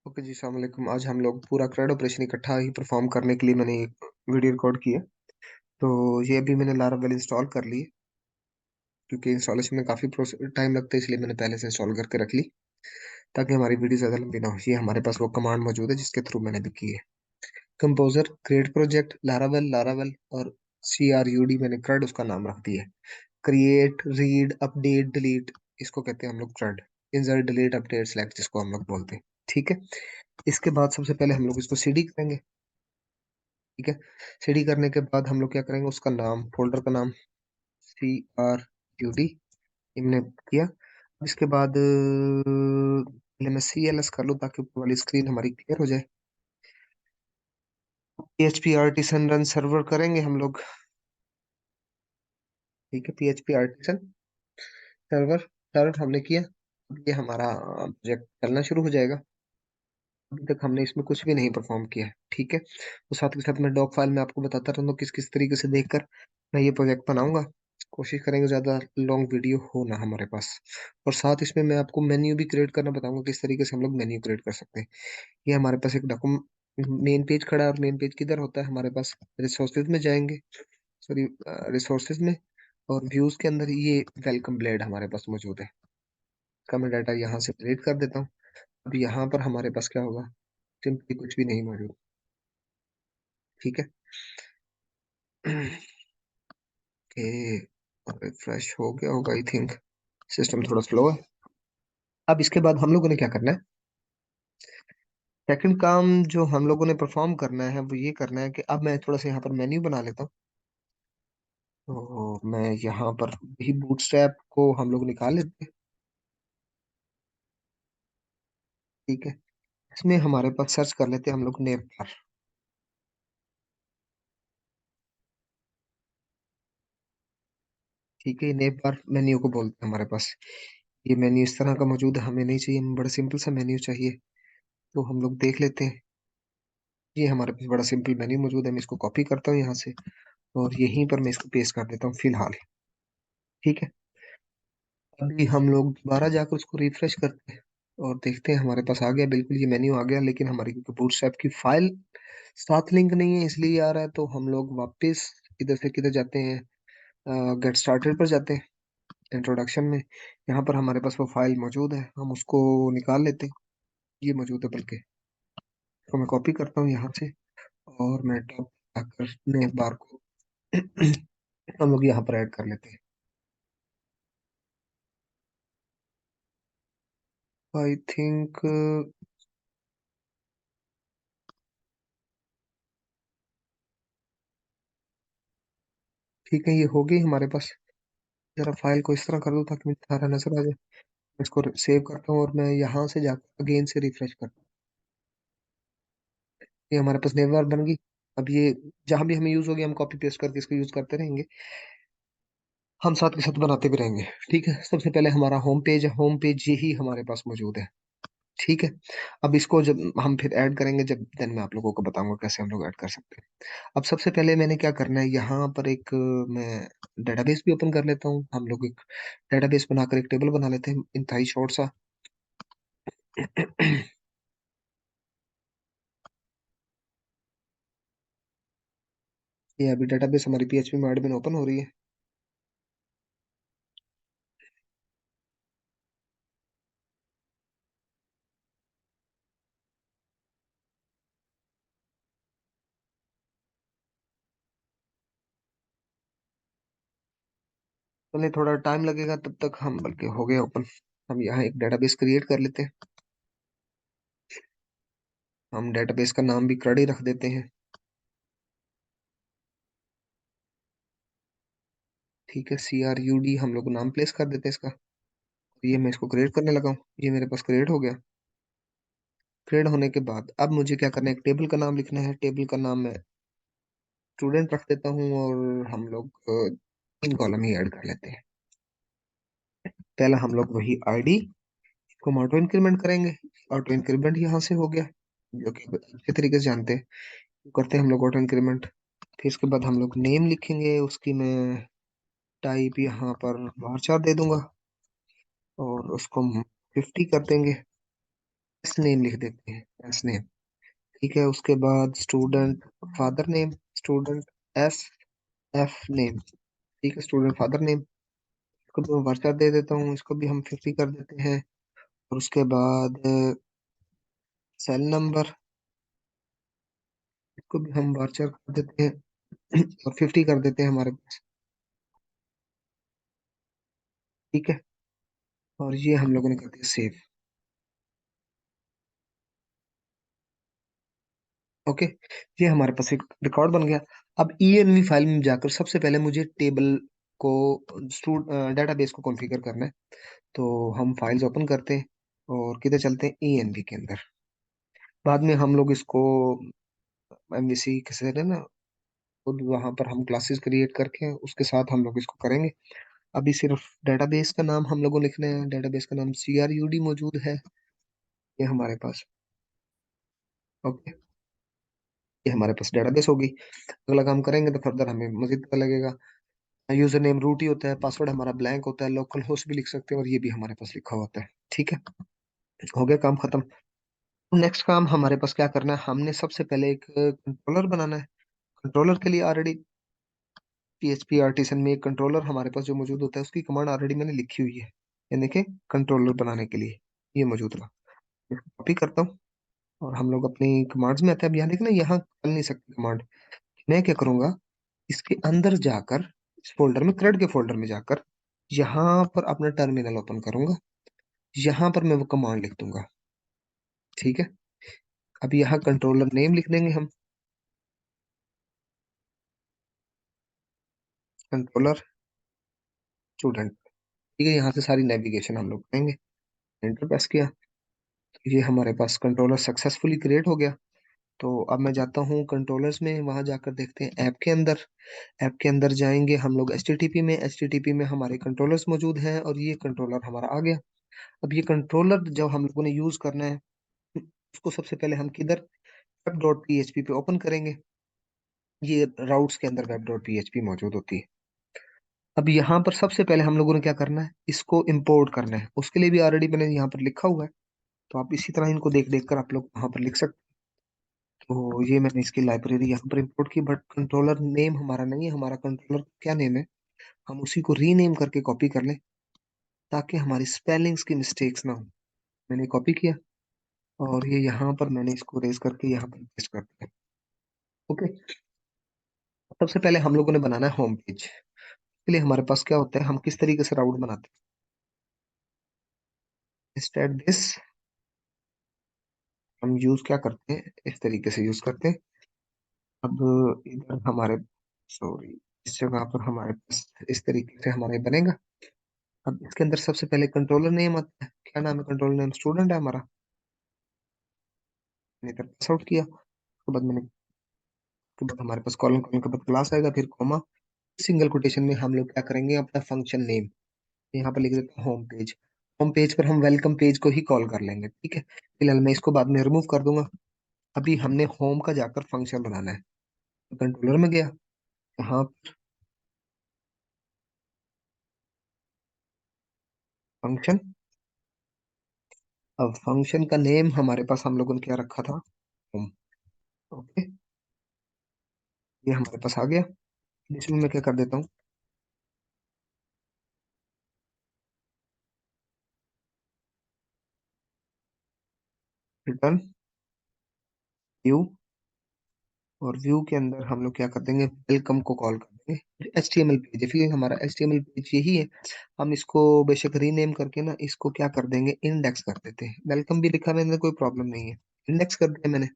Okay जी, अस्सलाम वालेकुम। आज हम लोग पूरा CRUD ऑपरेशन इकट्ठा ही परफॉर्म करने के लिए मैंने एक वीडियो रिकॉर्ड की है। तो ये अभी मैंने लारावेल इंस्टॉल कर ली है, क्योंकि इंस्टॉलेशन में काफ़ी टाइम लगता है, इसलिए मैंने पहले से इंस्टॉल करके रख ली ताकि हमारी वीडियो ज़्यादा लंबी ना हो। ये हमारे पास वो कमांड मौजूद है जिसके थ्रू मैंने भी की है। Composer, create project, Laravel Laravel और CRUD मैंने CRUD उसका नाम रख दिया है। क्रिएट, रीड, अपडेट, डिलीट, इसको कहते हैं हम लोग CRUD। Insert, delete, update, select, जिसको हम लोग बोलते हैं। ठीक है। इसके बाद सबसे पहले हम लोग इसको सीडी करेंगे। ठीक है। सीडी करने के बाद हम लोग क्या करेंगे, उसका नाम, फोल्डर का नाम CRUD हमने किया। इसके बाद पहले मैं CLS कर लूँ ताकि ऊपर वाली स्क्रीन हमारी क्लियर हो जाए। PHP आर्टिसन रन सर्वर करेंगे हम लोग। ठीक है, PHP आर्टिसन सर्वर सर्व हमने किया। अब ये हमारा प्रोजेक्ट चलना शुरू हो जाएगा। अभी तक हमने इसमें कुछ भी नहीं परफॉर्म किया है। ठीक है, तो साथ के साथ मैं डॉक फाइल में आपको बताता रहूंगा किस किस तरीके से देखकर मैं ये प्रोजेक्ट बनाऊंगा। कोशिश करेंगे ज्यादा लॉन्ग वीडियो हो ना हमारे पास। और साथ इसमें मैं आपको मेन्यू भी क्रिएट करना बताऊंगा किस तरीके से हम लोग मेन्यू क्रिएट कर सकते हैं। ये हमारे पास एक डॉक्यूमेंट मेन पेज खड़ा है, और मेन पेज किधर होता है हमारे पास, रिसोर्सेज में जाएंगे। सॉरी, रिसोर्सेज में, और व्यूज के अंदर ये वेलकम ब्लेड हमारे पास मौजूद है। इसका मैं डाटा यहाँ से डिलीट कर देता हूँ। अब यहाँ पर हमारे पास क्या होगा, सिंपली कुछ भी नहीं मौजूद। ठीक है। ओके, रिफ्रेश हो गया होगा आई थिंक। सिस्टम थोड़ा स्लो है। अब इसके बाद हम लोगों ने क्या करना है, सेकंड काम जो हम लोगों ने परफॉर्म करना है वो ये करना है कि अब मैं थोड़ा सा यहाँ पर मेन्यू बना लेता हूँ। तो मैं यहाँ पर भी बूटस्ट्रैप को हम लोग निकाल लेते हैं। ठीक है। इसमें हमारे पास सर्च कर लेते हैं हम लोग नेवर। ठीक है, नेवर मेन्यू को बोलते हैं हमारे पास। ये मेन्यू इस तरह का मौजूद है, हमें नहीं चाहिए, हमें बड़ा सिंपल सा मेन्यू चाहिए। तो हम लोग देख लेते हैं। ये हमारे पास बड़ा सिंपल मेन्यू मौजूद है, मैं इसको कॉपी करता हूँ यहाँ से, और यहीं पर मैं इसको पेस्ट कर देता हूँ फिलहाल। ठीक है। अभी हम लोग दोबारा जाकर उसको रिफ्रेश करते हैं और देखते हैं हमारे पास आ गया, बिल्कुल ये मेन्यू आ गया, लेकिन हमारी क्योंकि बूटस्ट्रैप की फाइल साथ लिंक नहीं है इसलिए आ रहा है। तो हम लोग वापस इधर से किधर जाते हैं, गेट स्टार्टेड पर जाते हैं, इंट्रोडक्शन में। यहाँ पर हमारे पास वो फाइल मौजूद है, हम उसको निकाल लेते हैं। ये मौजूद है बल्कि, तो मैं कॉपी करता हूँ यहाँ से, और मैं टॉप आकर नए बार को हम लोग यहाँ पर ऐड कर लेते हैं। आई थिंक ठीक है, ये हो गई हमारे पास। जरा फाइल को इस तरह कर दो ताकि मुझे सारा नजर आ जाए। इसको सेव करता हूँ और मैं यहाँ से जाकर अगेन से रिफ्रेश करता हूँ। ये हमारे पास नेम बार बन गई। अब ये जहां भी हमें यूज होगी हम कॉपी पेस्ट करके इसको यूज करते रहेंगे। हम साथ के साथ बनाते भी रहेंगे। ठीक है, सबसे पहले हमारा होम पेज है, होम पेज यही हमारे पास मौजूद है। ठीक है। अब इसको जब हम फिर ऐड करेंगे, जब देन मैं आप लोगों को बताऊंगा कैसे हम लोग ऐड कर सकते हैं। अब सबसे पहले मैंने क्या करना है, यहाँ पर एक मैं डेटाबेस भी ओपन कर लेता हूँ। हम लोग एक डेटाबेस बनाकर एक टेबल बना लेते हैं इंतहाई शॉर्ट सा। ये अभी डेटाबेस हमारी PHP में एडमिन ओपन हो रही है। चलिए, थोड़ा टाइम लगेगा, तब तक हम, बल्कि हो गया ओपन। हम यहाँ एक डेटाबेस क्रिएट कर लेते हैं। हम डेटाबेस का नाम भी CRUD ही रख देते हैं। ठीक है, CRUD हम लोग नाम प्लेस कर देते हैं इसका। ये मैं इसको क्रिएट करने लगा हूँ, ये मेरे पास क्रिएट हो गया। क्रिएट होने के बाद अब मुझे क्या करना है, एक टेबल का नाम लिखना है। टेबल का नाम मैं स्टूडेंट रख देता हूँ, और हम लोग तीन कॉलम ही ऐड कर लेते हैं। पहला हम लोग वही ID को हम ऑटो इंक्रीमेंट करेंगे। ऑटो इंक्रीमेंट यहाँ से हो गया, जो कि अच्छे तरीके से जानते हैं। करते हैं हम लोग ऑटो इंक्रीमेंट। फिर इसके बाद हम लोग नेम लिखेंगे, उसकी मैं टाइप यहाँ पर varchar दे दूंगा, और उसको हम 50 कर देंगे। नेम लिख देते हैं, एस नेम। ठीक है, उसके बाद student father name, student S F name. ठीक है, स्टूडेंट फादर नेम। इसको भी मैं वर्चर दे देता हूँ, इसको भी हम 50 कर देते हैं। और उसके बाद सेल नंबर, इसको भी हम वर्चर कर देते हैं और 50 कर देते हैं हमारे पास। ठीक है, और ये हम लोगों ने कर दिया सेव। ओके, ये हमारे पास एक रिकॉर्ड बन गया। अब ENV फाइल में जाकर सबसे पहले मुझे टेबल को, डेटाबेस को कॉन्फ़िगर करना है। तो हम फाइल्स ओपन करते हैं और किधर चलते हैं, ENV के अंदर। बाद में हम लोग इसको MVC कैसे है ना, खुद वहां पर हम क्लासेस क्रिएट करके उसके साथ हम लोग इसको करेंगे। अभी सिर्फ डेटाबेस का नाम हम लोगों को लिखना है। डेटाबेस का नाम CRUD मौजूद है ये हमारे पास। ओके, ये हमारे पास डेटाबेस होगी। अगला काम करेंगे तो फर्दर हमें मजीद पता लगेगा। यूजर नेम रूट ही होता है, पासवर्ड हमारा ब्लैंक होता है, लोकल होस्ट भी लिख सकते हैं और ये भी हमारे पास लिखा होता है। ठीक है, हो गया काम खत्म। नेक्स्ट काम हमारे पास क्या करना है, हमने सबसे पहले एक कंट्रोलर बनाना है। कंट्रोलर के लिए ऑलरेडी PHP आर्टिसन में एक कंट्रोलर हमारे पास जो मौजूद होता है उसकी कमांड ऑलरेडी मैंने लिखी हुई है। ये देखिए, कंट्रोलर बनाने के लिए ये मौजूद रहा। कॉपी करता हूँ और हम लोग अपनी कमांड्स में आते हैं। अब यहाँ देखना, यहाँ चल नहीं सकती कमांड। मैं क्या करूंगा, इसके अंदर जाकर, इस फोल्डर में, क्रेड के फोल्डर में जाकर यहाँ पर अपना टर्मिनल ओपन करूंगा। यहाँ पर मैं वो कमांड लिख दूंगा। ठीक है, अब यहाँ कंट्रोलर नेम लिख देंगे हम, कंट्रोलर स्टूडेंट। ठीक है, यहाँ से सारी नेविगेशन हम लोग करेंगे। एंटर प्रेस किया तो ये हमारे पास कंट्रोलर सक्सेसफुली क्रिएट हो गया। तो अब मैं जाता हूँ कंट्रोलर्स में, वहां जाकर देखते हैं ऐप के अंदर। ऐप के अंदर जाएंगे हम लोग HTTP में। HTTP में हमारे कंट्रोलर्स मौजूद हैं और ये कंट्रोलर हमारा आ गया। अब ये कंट्रोलर जब हम लोगों ने यूज करना है, उसको सबसे पहले हम किधर, web.php पे ओपन करेंगे। ये राउट्स के अंदर web.php मौजूद होती है। अब यहाँ पर सबसे पहले हम लोगों ने क्या करना है, इसको इंपोर्ट करना है। उसके लिए भी ऑलरेडी मैंने यहाँ पर लिखा हुआ है, तो आप इसी तरह इनको देख देख कर आप लोग वहां पर लिख सकते हैं। तो ये मैंने इसकी लाइब्रेरी यहाँ पर इंपोर्ट की, बट कंट्रोलर नेम हमारा नहीं है। हमारा कंट्रोलर क्या नेम है, हम उसी को रीनेम करके कॉपी कर लें ताकि हमारी स्पेलिंग्स की मिस्टेक्स ना हो। मैंने कॉपी किया और ये यहाँ पर मैंने इसको रेज करके यहाँ पर पेस्ट कर दिया। ओके, सबसे पहले हम लोगों ने बनाना है होम पेज। इसके लिए हमारे पास क्या होता है, हम किस तरीके से राउट बनाते हैं, स्टार्ट दिस। हम यूज क्या करते हैं, इस तरीके से यूज करते हैं। अब इधर हमारे, सॉरी, इस जगह पर हमारे पास इस तरीके से हमारे बनेगा। अब इसके अंदर सबसे पहले कंट्रोलर नेम आता है। क्या नाम है, कंट्रोलर नेम स्टूडेंट है हमारा। मैंने इधर पास आउट किया, उसके बाद मैंने, उसके बाद हमारे पास कॉलन, कॉलन के बाद क्लास आएगा, फिर कॉमा। सिंगल कोटेशन में हम लोग क्या करेंगे, अपना फंक्शन नेम यहाँ पर लिख देते हैं होम पेज। होम पेज पर हम वेलकम पेज को ही कॉल कर लेंगे। ठीक है, फिलहाल मैं इसको बाद में रिमूव कर दूंगा। अभी हमने होम का जाकर फंक्शन बनाना है। कंट्रोलर में गया, यहाँ फंक्शन। अब फंक्शन का नेम हमारे पास हम लोगों ने क्या रखा था, होम। ओके, ये हमारे पास आ गया। इसमें मैं क्या कर देता हूँ, रिटर्न व्यू। और व्यू के अंदर हम लोग क्या कर देंगे, वेलकम को कॉल कर देंगे। HTML पेज है, फिर हमारा HTML पेज यही है। हम इसको बेशक रीनेम करके ना, इसको क्या कर देंगे, इंडेक्स कर देते हैं। वेलकम भी लिखा मैंने, कोई प्रॉब्लम नहीं है, इंडेक्स कर दिया मैंने।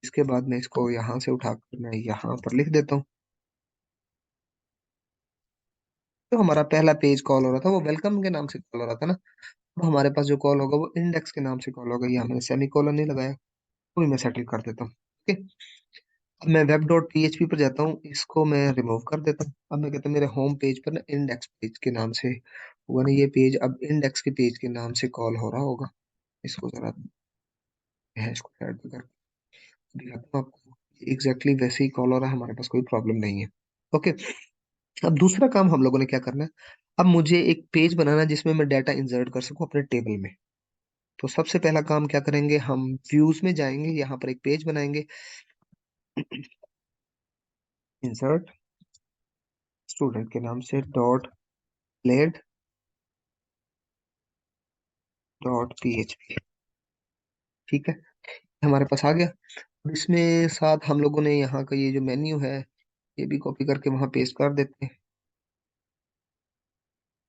इसके बाद मैं इसको यहाँ से उठाकर मैं यहाँ पर लिख देता हूँ। तो हमारा पहला पेज कॉल हो रहा था वो वेलकम के नाम से कॉल हो रहा था ना। अब हमारे पास जो कॉल होगा वो इंडेक्स के नाम से कॉल होगा। यहाँ मैंने सेमी कॉलन नहीं लगाया, वो भी मैं सेटल कर देता हूँ। ठीक है, अब मैं web.php पर जाता हूँ, इसको मैं रिमूव कर देता हूँ। अब मैं कहता हूँ मेरे होम पेज पर ना इंडेक्स पेज के नाम से हुआ ना ये पेज, अब इंडेक्स के पेज के नाम से कॉल हो रहा होगा। इसको जरा हैश को ऐड कर दिखाता हूँ आपको। एग्जैक्टली वैसे ही कॉल हो रहा है, हमारे पास कोई प्रॉब्लम नहीं है। ओके, अब दूसरा काम हम लोगों ने क्या करना है, अब मुझे एक पेज बनाना है जिसमें मैं डाटा इंसर्ट कर सकूं अपने टेबल में। तो सबसे पहला काम क्या करेंगे, हम व्यूज में जाएंगे, यहाँ पर एक पेज बनाएंगे। इंसर्ट स्टूडेंट के नाम से डॉट लेड डॉट पीएचपी। ठीक है, हमारे पास आ गया। अब इसमें साथ हम लोगों ने यहाँ का ये जो मेन्यू है, ये भी कॉपी करके वहाँ पेस्ट कर देते हैं,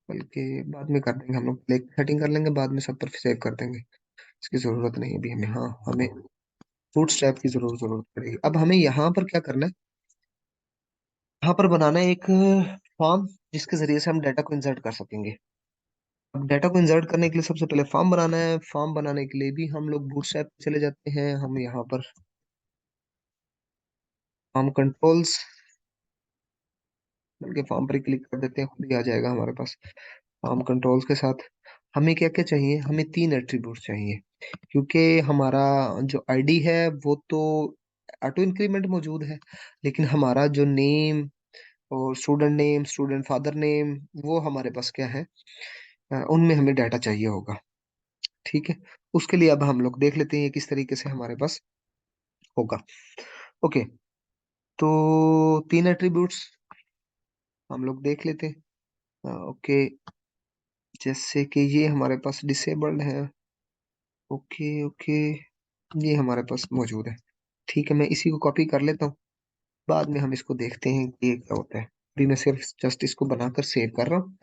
बल्कि बाद में कर देंगे हम लोग, पहले सेटिंग कर लेंगे, बाद में सब पर सेव कर देंगे। इसकी जरूरत नहीं है अभी हमें। हाँ, हमें बूटस्ट्रैप की जरूरत पड़ेगी। अब हमें यहाँ पर क्या करना है, यहाँ पर बनाना है एक फॉर्म जिसके जरिए से हम डाटा को इंसर्ट कर सकेंगे। अब डाटा को इंसर्ट करने के लिए सबसे पहले फॉर्म बनाना है। फॉर्म बनाने के लिए भी हम लोग बूटस्ट्रैप पे चले जाते हैं। हम यहाँ पर फॉर्म कंट्रोल्स के फॉर्म पर क्लिक कर देते हैं, खुद ही आ जाएगा हमारे पास। फॉर्म कंट्रोल्स के साथ हमें क्या क्या चाहिए, हमें तीन एट्रीब्यूट्स चाहिए, क्योंकि हमारा जो आईडी है वो तो ऑटो इंक्रीमेंट मौजूद है, लेकिन हमारा जो नेम और student name, student father name, वो हमारे पास क्या है, उनमें हमें डाटा चाहिए होगा। ठीक है, उसके लिए अब हम लोग देख लेते हैं ये किस तरीके से हमारे पास होगा। ओके, तो तीन एट्रीब्यूट्स हम लोग देख लेते हैं। ओके, जैसे कि ये हमारे पास डिसेबल्ड है। ओके ओके, ये हमारे पास मौजूद है। ठीक है, मैं इसी को कॉपी कर लेता हूँ, बाद में हम इसको देखते हैं कि ये क्या होता है। अभी मैं सिर्फ जस्ट इसको बनाकर सेव कर रहा हूँ,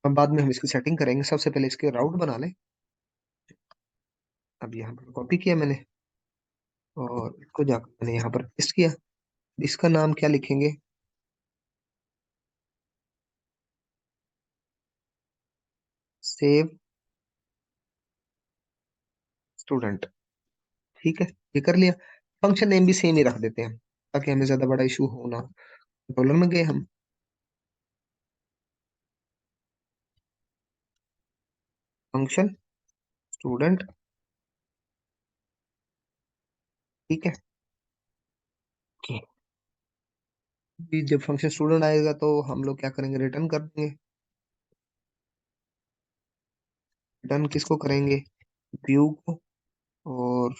अब बाद में हम इसकी सेटिंग करेंगे। सबसे पहले इसके राउट बना लें। अब यहाँ पर कॉपी किया मैंने, और इसको जाकर मैंने यहाँ पर पेस्ट किया। इसका नाम क्या लिखेंगे, सेव स्टूडेंट। ठीक है, ये कर लिया। फंक्शन नेम भी सेम ही रख देते हैं, ताकि हमें ज्यादा बड़ा इशू हो ना। कंट्रोलर में गए हम, फंक्शन स्टूडेंट। ठीक है, कि भी जब फंक्शन स्टूडेंट आएगा तो हम लोग क्या करेंगे, रिटर्न कर देंगे। रिटर्न किसको करेंगे, व्यू को। और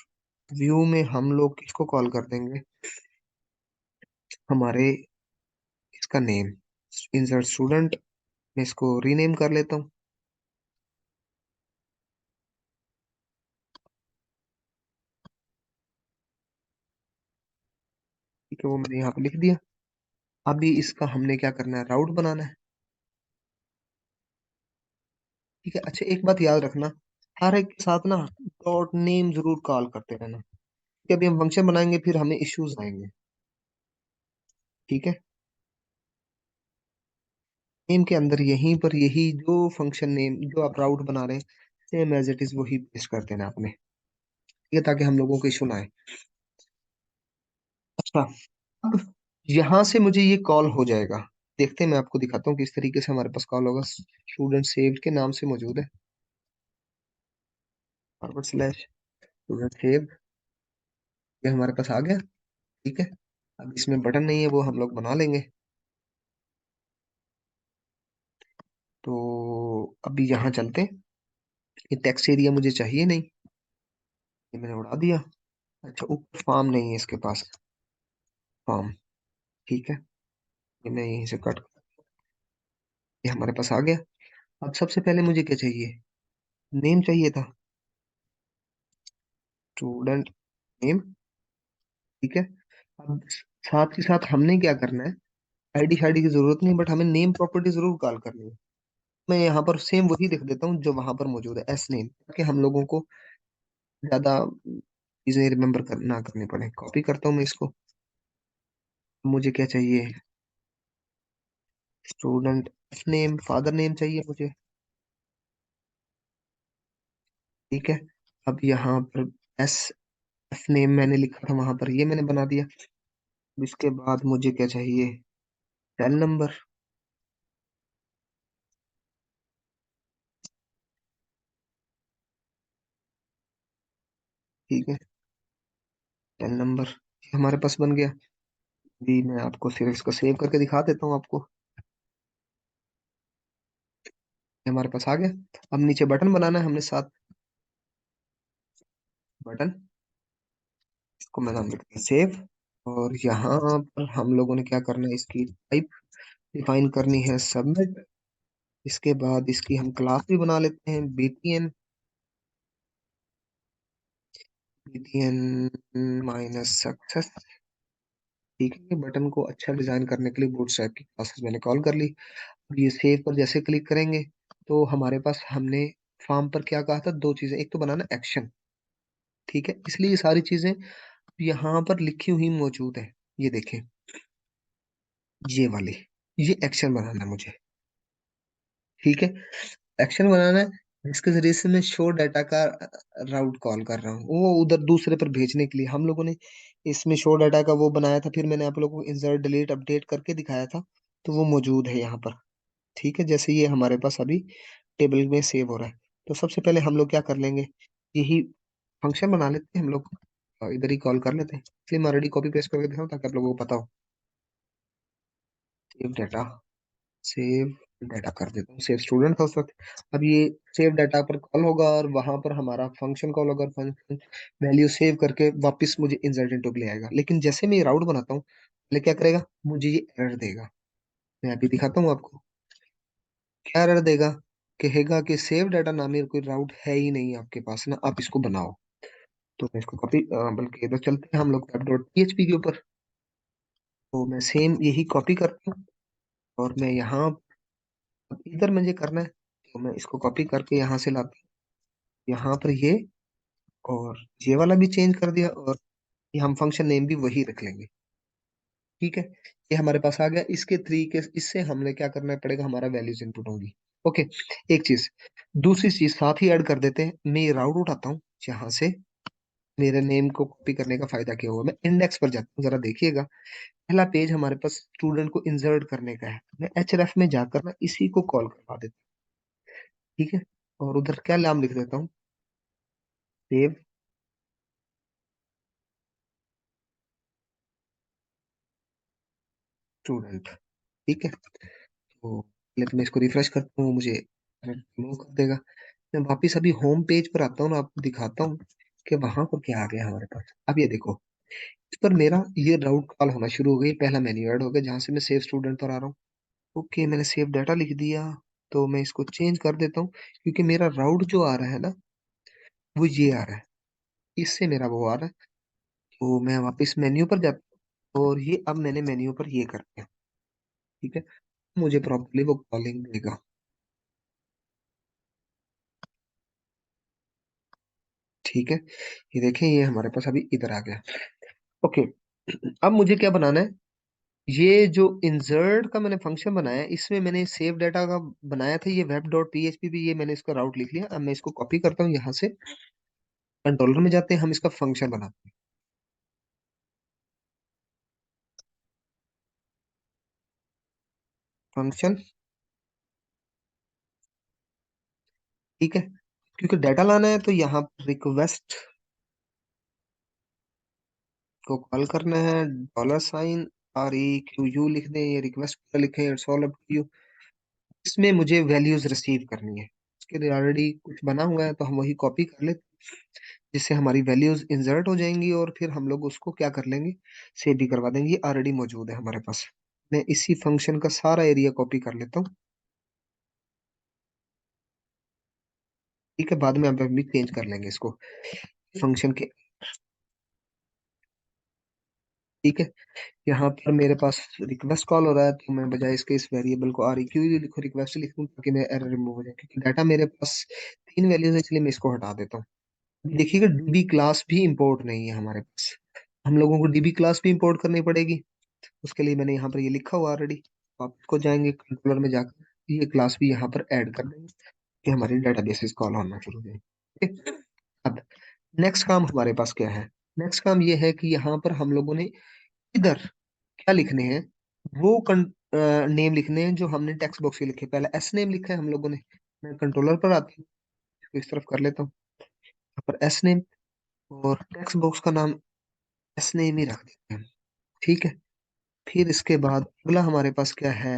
व्यू में हम लोग किसको कॉल कर देंगे, हमारे इसका नेम, इंसर्ट स्टूडेंट। मैं इसको रीनेम कर लेता हूँ। ठीक है, वो मैंने यहाँ पे लिख दिया। अभी इसका हमने क्या करना है, राउट बनाना है। ठीक है, अच्छा एक बात याद रखना, हर एक के साथ ना डॉट नेम जरूर कॉल करते रहना, क्योंकि अभी हम फंक्शन बनाएंगे फिर हमें इश्यूज आएंगे। ठीक है, नेम के अंदर यहीं पर यही जो फंक्शन नेम जो आप राउट बना रहे हैं, सेम एज इट इज वही पेस्ट कर देना आपने। ठीक है, ताकि हम लोगों को इशू ना आए। अच्छा, अब यहाँ से मुझे ये कॉल हो जाएगा। देखते हैं, मैं आपको दिखाता हूँ किस तरीके से हमारे पास कॉल होगा। स्टूडेंट सेव्ड के नाम से मौजूद है, फॉरवर्ड स्लैश स्टूडेंट सेव, ये हमारे पास आ गया। ठीक है, अब इसमें बटन नहीं है, वो हम लोग बना लेंगे। तो अभी यहाँ चलते हैं। ये टेक्स्ट एरिया मुझे चाहिए नहीं, ये मैंने उड़ा दिया। अच्छा, ऊपर फॉर्म नहीं है इसके पास, फॉर्म। ठीक है, ये मैं यहीं से कट, ये हमारे पास आ गया। अब सबसे पहले मुझे क्या चाहिए, नेम चाहिए था, स्टूडेंट नेम। ठीक है, अब साथ ही साथ हमने क्या करना है, आईडी शाईडी की जरूरत नहीं, बट हमें नेम प्रॉपर्टी जरूर कॉल करनी है। मैं यहाँ पर सेम वही लिख देता हूँ जो वहां पर मौजूद है, एस नेम, ताकि हम लोगों को ज्यादा चीजें रिमेम्बर ना करनी पड़े। कॉपी करता हूँ मैं इसको। मुझे क्या चाहिए, स्टूडेंट नेम, फादर नेम चाहिए मुझे। ठीक है, अब यहाँ पर एस एफ नेम मैंने लिखा था वहां पर, ये मैंने बना दिया। अब इसके बाद मुझे क्या चाहिए, सेल नंबर। ठीक है, सेल नंबर हमारे पास बन गया। अभी मैं आपको सिर्फ इसको सेव करके दिखा देता हूँ आपको, ये हमारे पास आ गया। अब नीचे बटन बनाना है हमने साथ। बटन, इसको मैं नाम देता हूँ सेव। और यहाँ पर हम लोगों ने क्या करना है, इसकी टाइप डिफाइन करनी है सबमिट। इसके बाद इसकी हम क्लास भी बना लेते हैं btn, btn माइनस सक्सेस। ठीक है, ये बटन को अच्छा डिजाइन करने के लिए बूटस्ट्रैप की क्लासेस मैंने कॉल कर ली। अब ये सेव पर जैसे क्लिक करेंगे तो हमारे पास, हमने फॉर्म पर क्या कहा था, दो चीजें, एक तो बनाना एक्शन। ठीक है, इसलिए ये सारी चीजें यहाँ पर लिखी हुई मौजूद है। ये देखें, ये वाली, ये एक्शन बनाना है मुझे। ठीक है, एक्शन बनाना है जिसके जरिए से मैं शो डाटा का राउट कॉल कर रहा हूँ, वो उधर दूसरे पर भेजने के लिए। हम लोगों ने इसमें शो डाटा का वो बनाया था, फिर मैंने आप लोगों को इंसर्ट डिलीट अपडेट करके दिखाया था, तो वो मौजूद है यहाँ पर। ठीक है, जैसे ये हमारे पास अभी टेबल में सेव हो रहा है। तो सबसे पहले हम लोग क्या कर लेंगे, यही फंक्शन बना लेते हैं हम लोग, और इधर ही कॉल कर लेते हैं। इसलिए मैं ऑलरेडी कॉपी पेस्ट करके दिखाऊँ ताकि आप लोगों को पता हो। सेव डाटा, सेव डाटा कर देता हूँ, सेव स्टूडेंट था उस वक्त। अब ये सेव डाटा पर कॉल होगा और वहां पर हमारा फंक्शन कॉल होगा, फंक्शन वैल्यू सेव करके वापस मुझे इंसर्ट इनटू ले आएगा। लेकिन जैसे मैं ये राउट बनाता हूँ, पहले क्या करेगा, मुझे ये एरर देगा। मैं अभी दिखाता हूँ आपको क्या एरर देगा। कहेगा कि सेव डाटा नामी कोई राउट है ही नहीं आपके पास ना, आप इसको बनाओ। तो मैं इसको कॉपी, बल्कि इधर चलते हैं हम लोग वेब डॉट पीएचपी के ऊपर। तो मैं सेम यही कॉपी करता हूँ और मैं यहाँ, इधर मुझे करना है, तो मैं इसको कॉपी करके यहाँ से लाता हूँ यहाँ पर ये, और ये वाला भी चेंज कर दिया, और ये हम फंक्शन नेम भी वही रख लेंगे। ठीक है, ये हमारे पास आ गया। इसके तरीके, इससे हमने क्या करना पड़ेगा, हमारा वैल्यूज इनपुट होंगी। ओके, एक चीज, दूसरी चीज साथ ही ऐड कर देते हैं। मैं ये राउट उठाता हूँ यहाँ से, मेरे नेम को कॉपी करने का फायदा क्या हुआ, मैं इंडेक्स पर जाता हूँ, जरा देखिएगा। पहला पेज हमारे पास स्टूडेंट को इंसर्ट करने का है, मैं एचरेफ में जाकर ना इसी को कॉल करवा देता हूँ। ठीक है, और उधर क्या नाम लिख देता हूँ, सेव स्टूडेंट। ठीक है, तो पहले तो मैं इसको रिफ्रेश करता हूँ, मुझे रिमूव कर देगा। मैं वापिस अभी होम पेज पर आता हूँ ना, आपको दिखाता हूँ कि वहां पर क्या आ गया हमारे पास। अब ये देखो, इस पर मेरा ये राउट कॉल होना शुरू हो गई, पहला मेन्यू ऐड हो गया जहां से मैं सेव स्टूडेंट पर आ रहा हूँ। ओके, मैंने सेव डाटा लिख दिया। तो मैं इसको चेंज कर देता हूँ, क्योंकि मेरा राउट जो आ रहा है ना, वो ये आ रहा है, इससे मेरा वो आ रहा है। तो मैं वापस मेन्यू पर जाता हूँ, और ये अब मैंने मेन्यू पर ये कर दिया। ठीक है, मुझे प्रॉपर्ली वो कॉलिंग देगा। ठीक है, ये देखें, ये हमारे पास अभी इधर आ गया। ओके, अब मुझे क्या बनाना है, ये जो इंसर्ट का मैंने फंक्शन बनाया है, इसमें मैंने सेव डाटा का बनाया था, ये वेब डॉट पीएचपी भी, ये मैंने इसका राउट लिख लिया। अब मैं इसको कॉपी करता हूँ यहाँ से, कंट्रोलर में जाते हैं, हम इसका फंक्शन बनाते हैं, फंक्शन। ठीक है, क्योंकि डाटा लाना है तो यहाँ रिक्वेस्ट को कॉल करना है, $, REQU लिख दें, ये रिक्वेस्ट लिखें, it's all up to you. इसमें मुझे वैल्यूज रिसीव करनी है, इसके लिए ऑलरेडी कुछ बना हुआ है, तो हम वही कॉपी कर लेते हैं, जिससे हमारी वैल्यूज इंसर्ट हो जाएंगी, और फिर हम लोग उसको क्या कर लेंगे, सेव भी करवा देंगे। ये ऑलरेडी मौजूद है हमारे पास। मैं इसी फंक्शन का सारा एरिया कॉपी कर लेता हूँ। ठीक है, बाद में हम भी चेंज कर लेंगे इसको फंक्शन के। ठीक है, यहाँ पर मेरे पास रिक्वेस्ट कॉल हो रहा है, तो मैं बजाय इसके इस वेरिएबल को REQ लिखूँ, रिक्वेस्ट लिखूँ, ताकि मेरा एरर रिमूव हो जाए, क्योंकि डाटा मेरे पास तीन वैल्यूज है, इसलिए मैं इसको हटा देता हूँ। देखिएगा, डीबी क्लास भी इंपोर्ट नहीं है हमारे पास, हम लोगों को डीबी क्लास भी इंपोर्ट करनी पड़ेगी। उसके लिए मैंने यहाँ पर ये लिखा हुआ ऑलरेडी, आप इसको जाएंगे कंट्रोलर में जाकर ये क्लास भी यहाँ पर ऐड कर देंगे, कि हमारी डेटाबेसेस कॉल होना शुरू हो जाए। ठीक है? अब नेक्स्ट काम हमारे पास क्या है, नेक्स्ट काम ये है कि यहाँ पर हम लोगों ने इधर क्या लिखने हैं, वो नेम लिखने हैं जो हमने टेक्स्ट बॉक्स में लिखे। पहले एस नेम लिखा है हम लोगों ने, मैं कंट्रोलर पर आती हूँ, इसको इस तरफ कर लेता हूँ, यहाँ पर एस नेम, और टेक्स्ट बॉक्स का नाम एस नेम ही रख देते हैं। ठीक है, फिर इसके बाद अगला हमारे पास क्या है,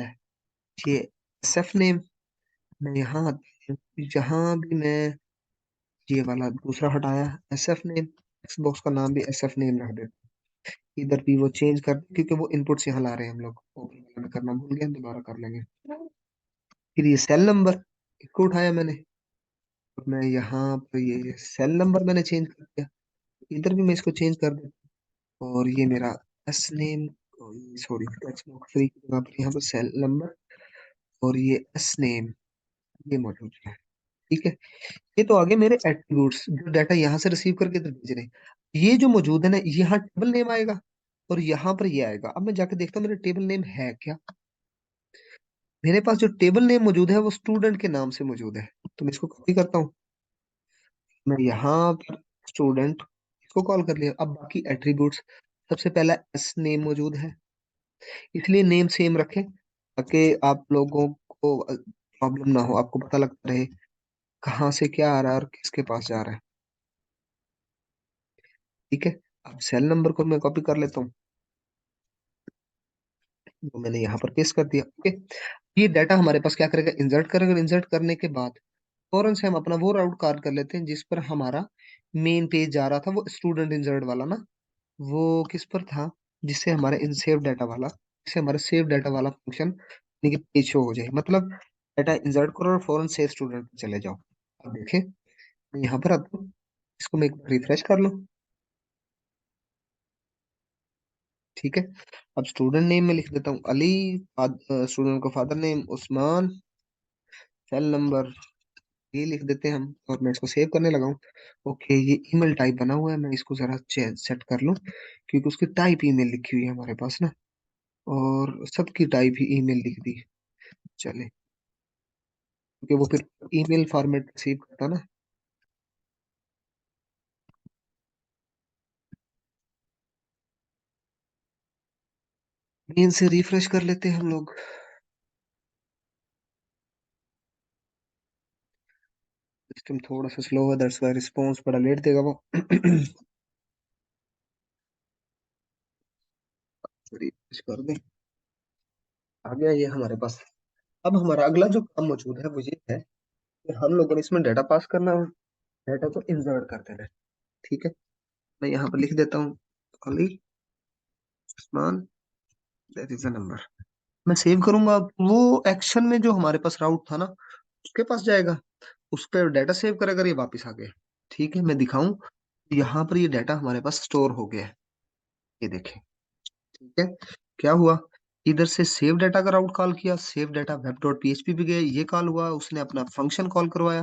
ये सेफ नेम। मैं यहाँ आती हूँ, जहाँ भी मैं ये वाला दूसरा हटाया, S F name, text box का नाम भी एस एफ नेम रख देते। इधर भी वो चेंज कर, क्योंकि वो इनपुट्स यहाँ ला रहे हैं हम लोग, ओपन करना भूल गए, दोबारा कर लेंगे। फिर ये सेल नंबर, इसको उठाया मैंने, और मैं यहाँ पे ये सेल नंबर मैंने चेंज कर दिया, इधर भी मैं इसको चेंज कर देता हूँ। और ये मेरा S name, sorry text box free की जगह पर यहाँ पर सेल नंबर, और ये एस नेम, ये मौजूद है। ठीक है, ये तो आगे मेरे एट्रीब्यूट्स जो डाटा यहाँ से रिसीव करके इधर भेज रहे हैं। ये जो मौजूद है ना, यहाँ टेबल नेम आएगा, और यहाँ पर ये आएगा। अब मैं जाके देखता हूँ मेरे टेबल नेम है क्या। मेरे पास जो टेबल नेम मौजूद है वो स्टूडेंट के नाम से मौजूद है, तो मैं इसको कॉपी करता हूँ। मैं यहाँ पर स्टूडेंट इसको कॉल कर लिया। अब बाकी एट्रीब्यूट्स, सबसे पहला एस नेम मौजूद है, इसलिए नेम सेम रखें ताकि आप लोगों को प्रॉब्लम ना हो, आपको पता लगता रहे कहाँ से क्या आ रहा है और किसके पास जा रहा है। ठीक है, अब सेल नंबर को मैं कॉपी कर लेता हूँ, वो मैंने यहाँ पर पेस्ट कर दिया। ओके, ये डाटा हमारे पास क्या करेगा, इंसर्ट करेगा। इंसर्ट करने के बाद फौरन से हम अपना वो राउट कॉल कर लेते हैं जिस पर हमारा मेन पेज जा रहा था, वो स्टूडेंट इंसर्ट वाला ना, वो किस पर था, जिससे हमारा इन सेव डाटा वाला, जिससे हमारा सेव डाटा वाला फंक्शन यानी कि पेज शो हो जाए। मतलब डाटा इंसर्ट करो और फौरन सेव स्टूडेंट पे चले जाओ। अब देखें, मैं यहाँ पर आता हूँ, इसको मैं एक बार रिफ्रेश कर लूँ। ठीक है, अब स्टूडेंट नेम में लिख देता हूँ अली, स्टूडेंट का father name Usman, cell number ये लिख देते हैं हम, और मैं इसको सेव करने लगा हूँ। ओके, ये ईमेल टाइप बना हुआ है, मैं इसको जरा चेंज सेट कर लूँ, क्योंकि उसकी टाइप ईमेल लिखी हुई है हमारे पास ना, और सबकी टाइप ही ईमेल लिख दी। चले, क्योंकि वो फिर ईमेल फॉर्मेट सेव करता ना। मेन से रिफ्रेश कर लेते हैं हम लोग। सिस्टम थोड़ा सा स्लो है, दैट्स व्हाई रिस्पॉन्स बड़ा लेट देगा वो। रिफ्रेश कर दे, आ गया ये हमारे पास। अब हमारा अगला जो काम मौजूद है वो ये है कि हम लोगों ने इसमें डाटा पास करना है और डाटा को इंसर्ट कर देना है। ठीक है, मैं यहाँ पर लिख देता हूँ Ali Usman, that is the number. मैं सेव करूंगा, वो एक्शन में जो हमारे पास राउट था ना, उसके पास जाएगा, उस पर डाटा सेव करेगा, ये वापस आ गया। ठीक है, मैं दिखाऊं, यहाँ पर ये डाटा हमारे पास स्टोर हो गया है, ये देखें। ठीक है, क्या हुआ, इधर से सेव डाटा का राउट कॉल किया, save data web dot PHP पे गया, ये कॉल हुआ, उसने अपना फंक्शन कॉल करवाया,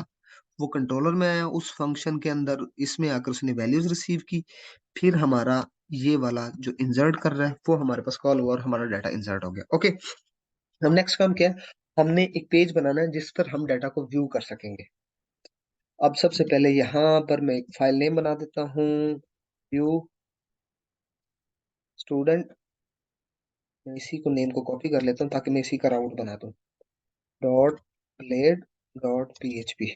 वो कंट्रोलर में आया, उस फंक्शन के अंदर इसमें आकर उसने वैल्यूज रिसीव की। फिर हमारा ये वाला जो इंसर्ट कर रहा है वो हमारे पास कॉल हुआ और हमारा डाटा इंसर्ट हो गया। ओके, हम नेक्स्ट काम क्या है, हमने एक पेज बनाना है जिस पर हम डाटा को व्यू कर सकेंगे। अब सबसे पहले यहाँ पर मैं एक फाइल नेम बना देता हूँ, व्यू स्टूडेंट। मैं इसी को नेम को कॉपी कर लेता हूँ ताकि मैं इसी का राउट बना दूँ, dot led dot P H P.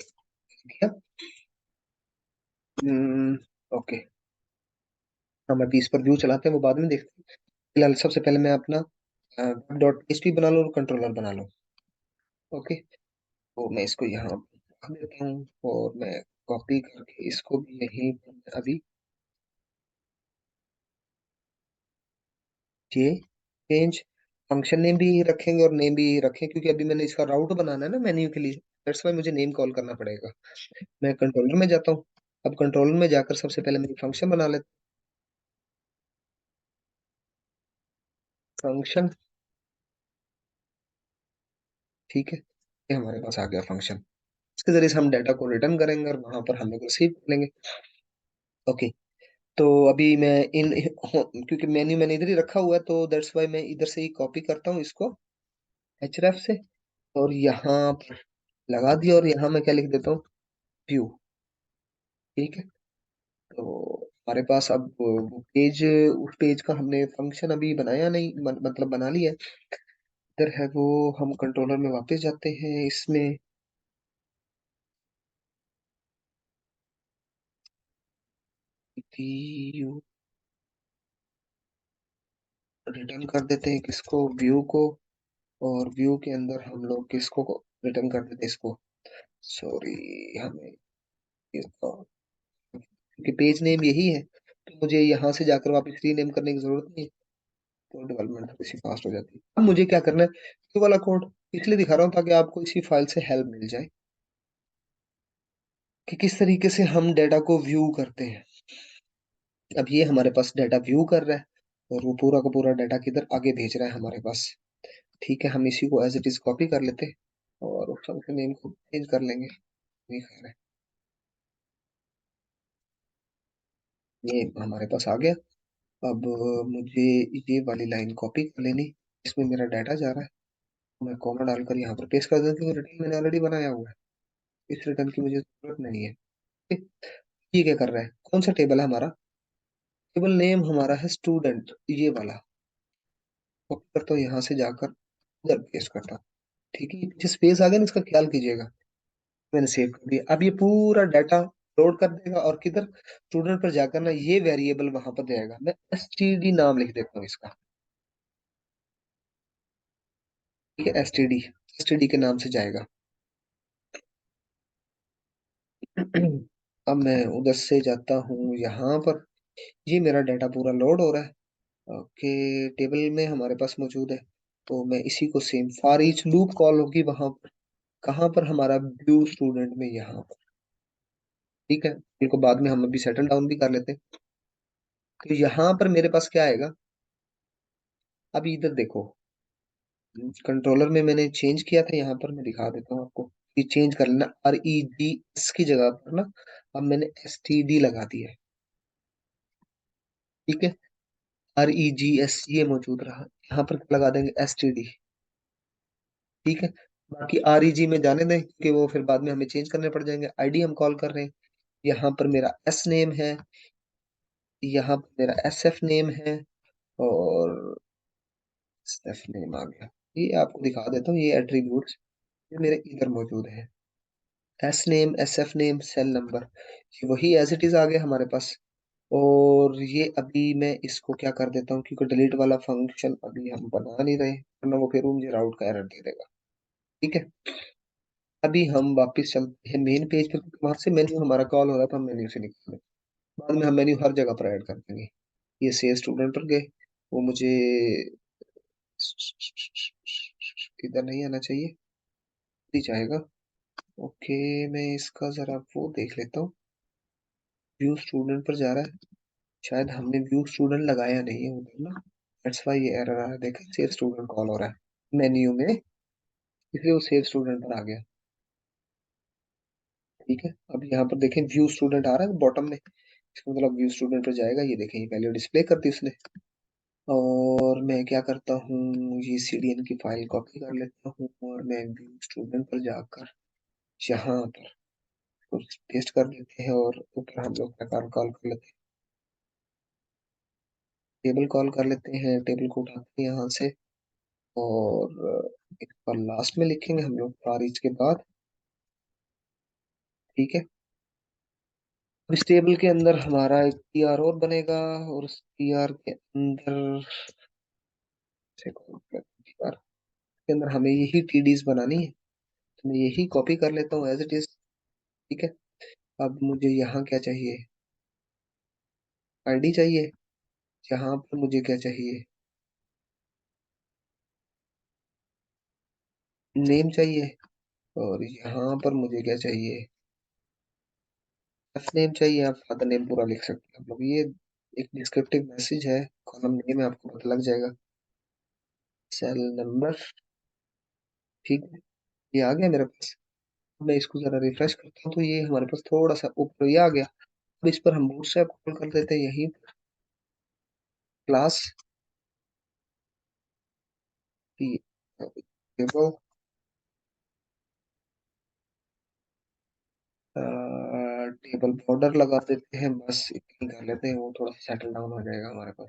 Okay, हम अभी इस पर व्यू चलाते हैं, वो बाद में देखते हैं। फिलहाल सबसे पहले मैं अपना डॉट पी एच पी बना लूँ और कंट्रोलर बना लूँ। ओके, तो मैं इसको यहाँ रख देता हूँ, और मैं कॉपी करके इसको भी यहीं पर अभी ये चेंज, फंक्शन नेम भी रखेंगे और नेम भी रखें, क्योंकि अभी मैंने इसका राउट बनाना है ना मेन्यू के लिए, दैट्स वाई मुझे नेम कॉल करना पड़ेगा। मैं कंट्रोलर में जाता हूँ, अब कंट्रोलर में जाकर सबसे पहले मैं फंक्शन बना लेता हूँ, फंक्शन। ठीक है, ये हमारे पास आ गया फंक्शन, इसके जरिए से हम डाटा को रिटर्न करेंगे और वहां पर हम लोग रिसीव कर लेंगे। ओके, तो अभी मैं क्योंकि मेन्यू मैंने इधर ही रखा हुआ है, तो दैट्स वाई मैं इधर से ही कॉपी करता हूँ इसको href से, और यहाँ पर लगा दिया, और यहाँ मैं क्या लिख देता हूँ, व्यू। ठीक है, तो हमारे पास अब वो पेज, उस पेज का हमने फंक्शन अभी बनाया नहीं, मतलब बना लिया है। इधर है वो, हम कंट्रोलर में वापस जाते हैं, इसमें व्यू रिटर्न कर देते हैं किसको, व्यू को, और व्यू के अंदर हम लोग किसको रिटर्न कर देते हैं, इसको, सॉरी, हमें इसका क्योंकि पेज नेम यही है, तो मुझे यहाँ से जाकर वापस रीनेम करने की जरूरत नहीं है। तो डेवलपमेंट थोड़ी सी फास्ट हो जाती है। अब मुझे क्या करना है, ये वाला कोड इसलिए दिखा रहा हूँ ताकि आपको इसी फाइल से हेल्प मिल जाए कि किस तरीके से हम डाटा को व्यू करते हैं। अब ये हमारे पास डाटा व्यू कर रहा है, और वो पूरा का पूरा डाटा किधर आगे भेज रहा है हमारे पास। ठीक है, हम इसी को एज इट इज कॉपी कर लेते हैं और फंक्शन नेम को चेंज कर लेंगे। ये खैर है, ये हमारे पास आ गया। अब मुझे ये वाली लाइन कॉपी कर लेनी, इसमें मेरा डाटा जा रहा है। मैं कॉमा डालकर यहाँ पर पेस्ट कर दूँ क्योंकि रिटर्न मैंने ऑलरेडी बनाया हुआ है, इस रिटर्न की मुझे जरूरत नहीं है। ठीक, ये क्या कर रहा है, कौन सा टेबल है हमारा, टेबल नेम हमारा है स्टूडेंट, ये वाला कॉपी करता हूँ यहाँ से जाकर उधर पेस्ट करता हूँ। ठीक है, पीछे स्पेस आ गया ना, इसका ख्याल कीजिएगा। मैंने सेव कर दिया। अब ये पूरा डाटा लोड कर देगा और किधर, स्टूडेंट पर जाकर ना ये वेरिएबल वहां पर जाएगा। मैं एसटीडी नाम लिख देता हूँ इसका। ठीक है, एसटीडी, एसटीडी के नाम से जाएगा। अब मैं उधर से जाता हूँ यहाँ पर, ये मेरा डाटा पूरा लोड हो रहा है। ओके, टेबल में हमारे पास मौजूद है, तो मैं इसी को same for each loop call होगी वहां पर, कहाँ पर, हमारा व्यू स्टूडेंट में यहाँ पर। ठीक है, इनको बाद में हम अभी सेटल डाउन भी कर लेते हैं। तो यहाँ पर मेरे पास क्या आएगा, अभी इधर देखो, कंट्रोलर में मैंने चेंज किया था, यहाँ पर मैं दिखा देता हूँ आपको। ये चेंज कर लेना, REGS की जगह पर ना अब मैंने STD लगा दिया है। ठीक है, REGS ये मौजूद रहा, यहाँ पर लगा देंगे STD। ठीक है, बाकी REG में जाने दें क्योंकि वो फिर बाद में हमें चेंज करने पड़ जाएंगे। ID हम कॉल कर रहे हैं, यहाँ पर मेरा S नेम है, यहाँ पर मेरा SF नेम है, और SF नेम आ गया। ये आपको दिखा देता हूँ, ये एट्रीब्यूट्स ये मेरे इधर मौजूद है। S name, SF name, cell number, ये वही एज इट इज आ गया हमारे पास। और ये अभी मैं इसको क्या कर देता हूँ, क्योंकि डिलीट वाला फंक्शन अभी हम बना नहीं रहे, वरना वो फिर मुझे राउट का एरर दे देगा। ठीक है, अभी हम वापस चलते हैं मेन पेज पे, क्योंकि वहां से मेन्यू हमारा कॉल हो रहा था, हम मेन्यू से निकले। बाद में हम मेन्यू हर जगह पर ऐड कर देंगे। ये से स्टूडेंट पर गए, वो मुझे इधर नहीं आना चाहिए, नहीं चाहेगा। ओके, मैं इसका जरा वो देख लेता हूँ, व्यू स्टूडेंट पर जा रहा है, शायद हमने व्यू स्टूडेंट लगाया नहीं है उधर ना, दैट्स व्हाई ये एरर आ रहा है। देखें, सेव स्टूडेंट कॉल हो रहा है मेन्यू में, इसलिए वो सेव स्टूडेंट पर आ गया। ठीक है, अब यहाँ पर देखें व्यू स्टूडेंट आ रहा है बॉटम में, इसका मतलब व्यू स्टूडेंट पर जाएगा। ये देखें, ये वैल्यू डिस्प्ले कर दी उसने। और मैं क्या करता हूँ, ये CDN की फाइल कॉपी कर लेता हूँ, और मैं व्यू स्टूडेंट पर जाकर यहाँ पर कुछ पेस्ट कर देते हैं, और ऊपर हम लोग क्या कॉल कर लेते हैं, टेबल कॉल कर लेते हैं। टेबल को उठाते हैं यहाँ से, और एक बार लास्ट में लिखेंगे हम लोग फॉर ईच के बाद। ठीक है, अब इस टेबल के अंदर हमारा एक PR और बनेगा, और उस PR के अंदर से PR के अंदर हमें यही TDs बनानी है, तो मैं यही कॉपी कर लेता हूँ एज इट इज। ठीक है, अब मुझे यहाँ क्या चाहिए, ID चाहिए। यहाँ पर मुझे क्या चाहिए, नेम चाहिए। और यहाँ पर मुझे क्या चाहिए, फर्स्ट नेम चाहिए। आप फादर नेम पूरा लिख सकते हैं आप लोग, ये एक डिस्क्रिप्टिव मैसेज है, कॉलम नेम है, आपको पता लग जाएगा। सेल नंबर, ठीक है, ये आ गया मेरे पास। मैं इसको जरा रिफ्रेश करता हूँ, तो ये हमारे पास थोड़ा सा ऊपर ये आ गया। अब इस पर हम बूटस्ट्रैप कॉल कर देते हैं, यही क्लास की टेबल, टेबल बॉर्डर लगा देते हैं, बस इतना ही कर लेते हैं, वो थोड़ा सा सेटल डाउन हो जाएगा हमारे पास।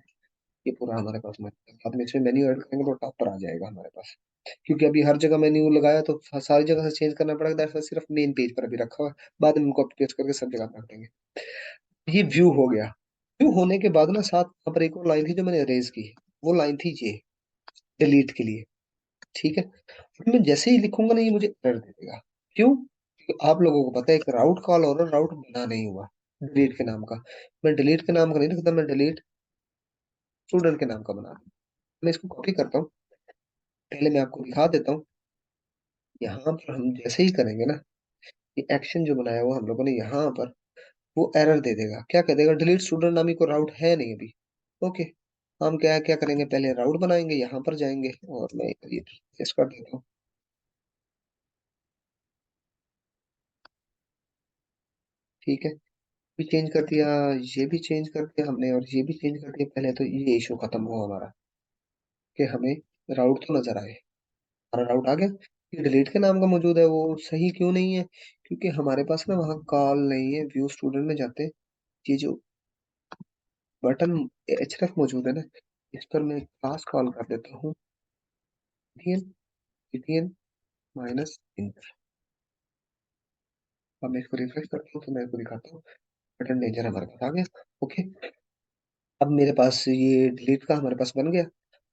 ये पूरा हमारे पास मतलब बाद में इसमें मेन्यू ऐड करेंगे तो टॉप पर आ जाएगा हमारे पास। क्योंकि अभी हर जगह मेन्यू लगाया तो सारी जगह से चेंज करना पड़ेगा, ऐसा सिर्फ मेन पेज पर अभी रखा हुआ है, बाद में उनको कॉपी पेस्ट करके सब जगह रख देंगे। ये व्यू हो गया। व्यू होने के बाद ना साथ यहाँ पर एक और लाइन थी जो मैंने अरेज की, वो लाइन थी ये डिलीट के लिए। ठीक है, मैं जैसे ही लिखूंगा ना ये मुझे एरर दे देगा। क्यों, तो आप लोगों को पता है एक राउट कॉल और राउट बना नहीं हुआ डिलीट के नाम का। मैं डिलीट के नाम का नहीं रखता, मैं डिलीट स्टूडेंट के नाम का बना रहा हूं। मैं इसको कॉपी करता हूँ, पहले मैं आपको दिखा देता हूँ। यहाँ पर हम जैसे ही करेंगे ना, ये एक्शन जो बनाया हुआ हम लोगों ने यहाँ पर, वो एरर दे देगा। क्या कह देगा, डिलीट स्टूडेंट नाम की कोई राउट है नहीं अभी। ओके, हम क्या क्या करेंगे, पहले राउट बनाएंगे, यहाँ पर जाएंगे और मैं ये पेस्ट कर देता हूँ। ठीक है, भी चेंज कर दिया, ये भी चेंज कर दिया हमने और ये भी चेंज कर दिया। पहले तो ये इशू खत्म हुआ हमारा कि हमें राउट तो नजर आए। हमारा राउट आ गया। ये डिलीट के नाम का मौजूद है, वो सही क्यों नहीं है? क्योंकि हमारे पास ना वहाँ कॉल नहीं है। व्यू स्टूडेंट में जाते हैं, ये जो बटन href मौजूद है ना, इस पर मैं क्लास कॉल कर देता हूँ, btn माइनस इंटर। अब मैं इसको रिफ्रेश करता हूँ तो मैं इसको दिखाता हूँ, बटन डेंजर हमारे पास आ गया। ओके, अब मेरे पास ये डिलीट का हमारे पास बन गया।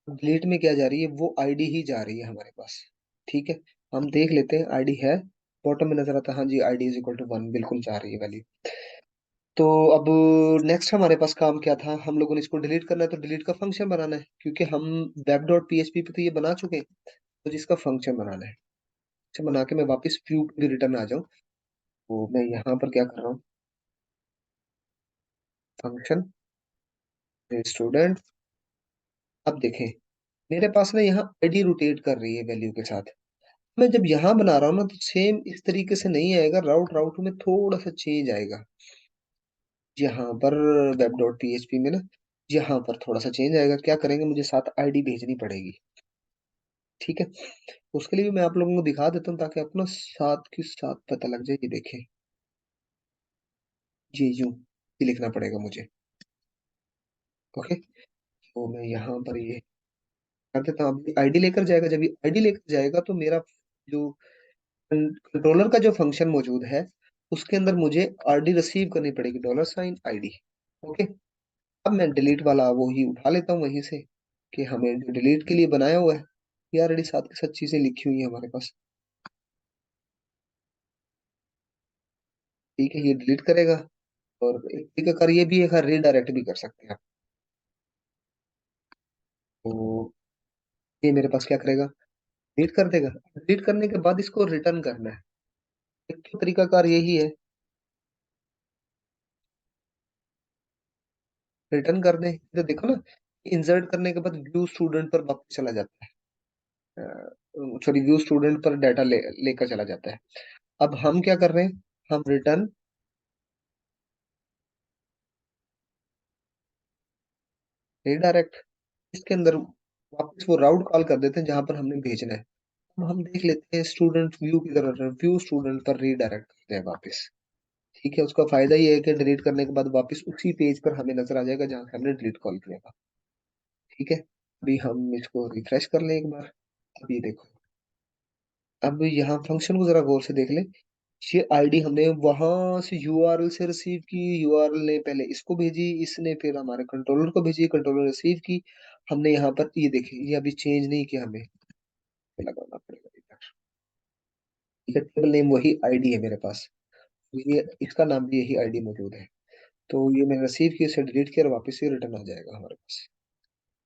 डिलीट में क्या जा रही है, वो आईडी ही जा रही है हमारे पास। ठीक है, हम देख लेते हैं आईडी है, बॉटम में नजर आता है, हाँ जी आईडी इज इक्वल टू 1 बिल्कुल जा रही है वैल्यू। तो अब नेक्स्ट हमारे पास काम क्या था, हम लोगों ने इसको डिलीट करना है तो डिलीट का फंक्शन बनाना है, क्योंकि हम वेब डॉट पीएचपी पे तो ये बना चुके हैं। तो जिसका फंक्शन बनाना है, अच्छा बना के मैं वापस व्यू पे रिटर्न आ जाऊं। तो मैं यहाँ पर क्या कर रहा हूँ, फंक्शन स्टूडेंट। अब देखें, मेरे पास ना यहाँ आईडी रोटेट कर रही है वैल्यू के साथ। मैं जब यहाँ बना रहा हूँ ना तो सेम इस तरीके से नहीं आएगा, राउट राउट में थोड़ा सा चेंज आएगा। यहाँ पर वेब डॉट पीएचपी में ना, यहाँ पर थोड़ा सा चेंज आएगा। क्या करेंगे, मुझे साथ आईडी भेजनी पड़ेगी। ठीक है, उसके लिए भी मैं आप लोगों को दिखा देता हूँ ताकि अपना साथ के साथ पता लग जाए। ये देखें, ये यूं ये लिखना पड़ेगा मुझे। ओके, तो मैं यहाँ पर ये कर देता हूँ। अब आईडी लेकर जाएगा, जब ये आईडी लेकर जाएगा तो मेरा जो कंट्रोलर का जो फंक्शन मौजूद है, उसके अंदर मुझे आईडी रिसीव करनी पड़ेगी, $आईडी। ओके, अब मैं डिलीट वाला वो ही उठा लेता हूँ वहीं से, कि हमें जो डिलीट के लिए बनाया हुआ है, ये ऑलरेडी साथ के साथ चीजें लिखी हुई है हमारे पास। ठीक है, ये डिलीट करेगा और एक तरीका कर ये भी है, रीडायरेक्ट भी कर सकते हैं आप। तो ये मेरे पास क्या करेगा, डिलीट कर देगा। डिलीट करने के बाद इसको रिटर्न करना है। एक तो तरीकाकार यही है, रिटर्न कर दे। तो देखो ना, इंसर्ट करने के बाद व्यू स्टूडेंट पर वापस चला जाता है, सॉरी व्यू स्टूडेंट पर डाटा लेकर चला जाता है। अब हम क्या कर रहे हैं, हम रिटर्न रीडायरेक्ट, इसके अंदर वापस वो राउट कॉल कर देते हैं जहां पर हमने भेजना है। अब हम देख लेते हैं स्टूडेंट व्यू की तरफ, व्यू स्टूडेंट पर रीडायरेक्ट करते हैं वापस। ठीक है, उसका फायदा ये है कि डिलीट करने के बाद वापस उसी पेज पर हमें नजर आ जाएगा जहां से हमने डिलीट कॉल किया था। ठीक है, अभी हम इसको रिफ्रेश कर लें एक बार। अब ये देखो, अब यहाँ फंक्शन को जरा गौर से देख ले। ये आईडी हमने वहां से यूआरएल से रिसीव की, यूआरएल ने पहले इसको भेजी, इसने फिर हमारे कंट्रोलर को भेजी, कंट्रोलर रिसीव की। हमने यहाँ पर ये देखे, ये अभी चेंज नहीं किया, हमें लगाना पड़ेगा इधर। ठीक है, टेबल नेम वही आईडी है मेरे पास, ये इसका नाम भी यही आईडी मौजूद है। तो ये मैंने रिसीव किया, इसे डिलीट किया और वापस ये रिटर्न आ जाएगा हमारे पास।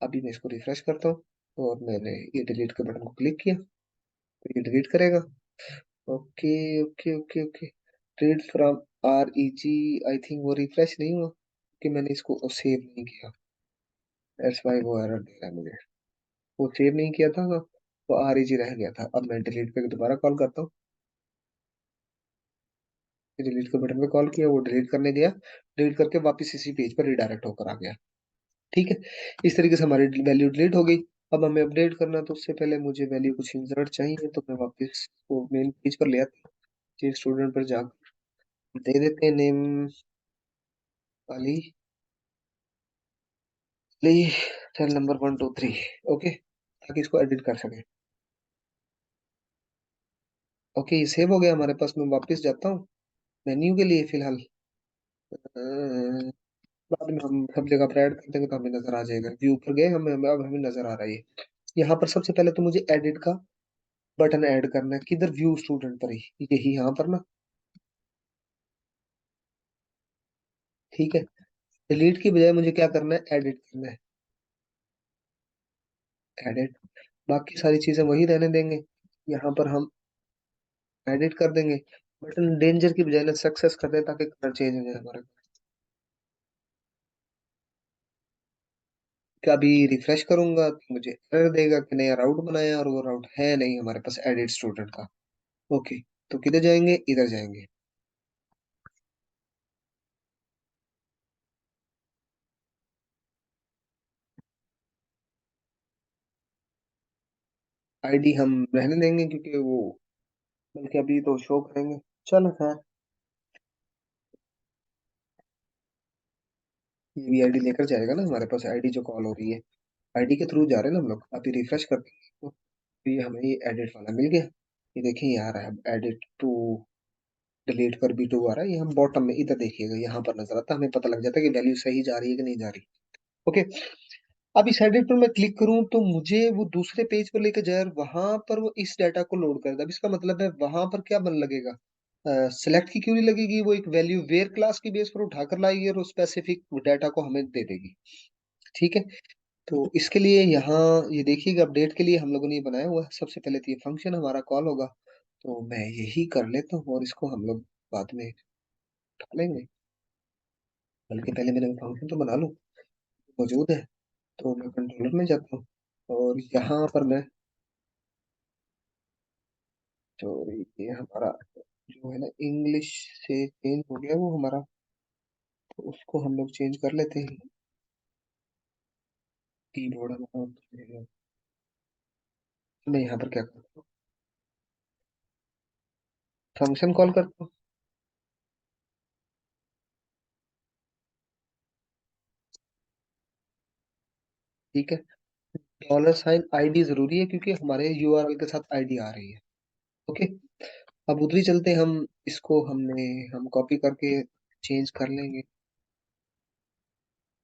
अभी मैं इसको रिफ्रेश करता हूँ और मैंने ये डिलीट के बटन को क्लिक किया तो ये डिलीट करेगा। Okay okay okay okay, read from REG, I think वो रिफ्रेश नहीं हुआ कि मैंने इसको सेव नहीं किया। दैट्स व्हाई वो एरर दे रहा है मुझे, वो सेव नहीं किया था ना, वो REG रह गया था। अब मैं डिलीट पे दोबारा कॉल करता हूँ, डिलीट के बटन पे कॉल किया, वो डिलीट करने गया, डिलीट करके वापस इसी पेज पर रिडायरेक्ट होकर आ गया। ठीक है, इस तरीके से हमारी वैल्यू डिलीट हो गई। अब हमें अपडेट करना है, तो उससे पहले मुझे वैल्यू कुछ इंसर्ट चाहिए, तो मैं वापस वो मेन पेज पर ले आता हूँ, स्टूडेंट पर जाकर दे देते हैं नेम वाली, ली सेल नंबर 1 2 3। ओके, ताकि इसको एडिट कर सके। ओके, ये सेव हो गया हमारे पास। मैं वापस जाता हूँ मेन्यू के लिए फिलहाल, बाद में हम सब जगह पर ऐड कर देंगे तो हमें नजर आ जाएगा। व्यू पर गए हमें, अब हमें नजर आ रहा है ये। यहाँ पर सबसे पहले तो मुझे एडिट का बटन ऐड करना है, किधर, व्यू स्टूडेंट पर ही, यही यहाँ पर ना। ठीक है। डिलीट की बजाय मुझे क्या करना है, एडिट करना है। एडिट, बाकी सारी चीजें वही रहने देंगे। यहाँ पर हम एडिट कर देंगे, बटन डेंजर की बजाय ना सक्सेस कर दें ताकि कलर चेंज हो जाए हमारा। क्या अभी रिफ्रेश करूंगा तो मुझे एरर देगा कि नया राउट बनाया, और वो राउट है नहीं हमारे पास एडिट स्टूडेंट का। ओके, तो किधर जाएंगे, इधर जाएंगे। आईडी हम रहने देंगे क्योंकि वो, बल्कि अभी तो शो करेंगे। चलो खैर, ये भी आईडी लेकर जाएगा ना हमारे पास, आईडी जो कॉल हो रही है, आईडी के थ्रू जा रहे हैं ना हम लोग। अभी रिफ्रेश कर देंगे तो ये हमें ये एडिट वाला मिल गया। ये देखिए यहाँ आ रहा है एडिट टू, डिलीट कर भी टू आ रहा है। ये हम बॉटम में इधर देखिएगा, यहाँ पर नजर आता है, हमें पता लग जाता है कि वैल्यू सही जा रही है कि नहीं जा रही। ओके, अब इस एडिट पर मैं क्लिक करूं तो मुझे वो दूसरे पेज पर लेके जाए, और वहां पर वो इस डाटा को लोड कर दे। अब इसका मतलब है वहां पर क्या बन लगेगा, सिलेक्ट की क्यूरी लगेगी, वो एक वैल्यू वेयर क्लास की बेस पर उठाकर लाएगी और उस स्पेसिफिक डाटा को हमें दे देगी। ठीक है, तो इसके लिए यहाँ ये देखिएगा, अपडेट के लिए हम लोगों ने ये बनाया हुआ है। सबसे पहले तो ये फंक्शन हमारा कॉल होगा, तो मैं यही कर लेता हूँ और इसको हम लोग बाद में उठा लेंगे। बल्कि पहले मैंने फंक्शन तो बना लूँ, मौजूद है। तो मैं कंट्रोलर में जाता हूँ और यहाँ पर मैं, तो ये हमारा जो है ना इंग्लिश से चेंज हो गया वो हमारा, तो उसको हम लोग चेंज कर लेते हैं। कीबोर्ड हमारा, मैं यहाँ पर क्या करता हूँ, फंक्शन कॉल करता हूँ। ठीक है, डॉलर साइन आईडी जरूरी है क्योंकि हमारे यूआरएल के साथ आईडी आ रही है। ओके, अब उधर ही चलते हैं हम। इसको हम कॉपी करके चेंज कर लेंगे।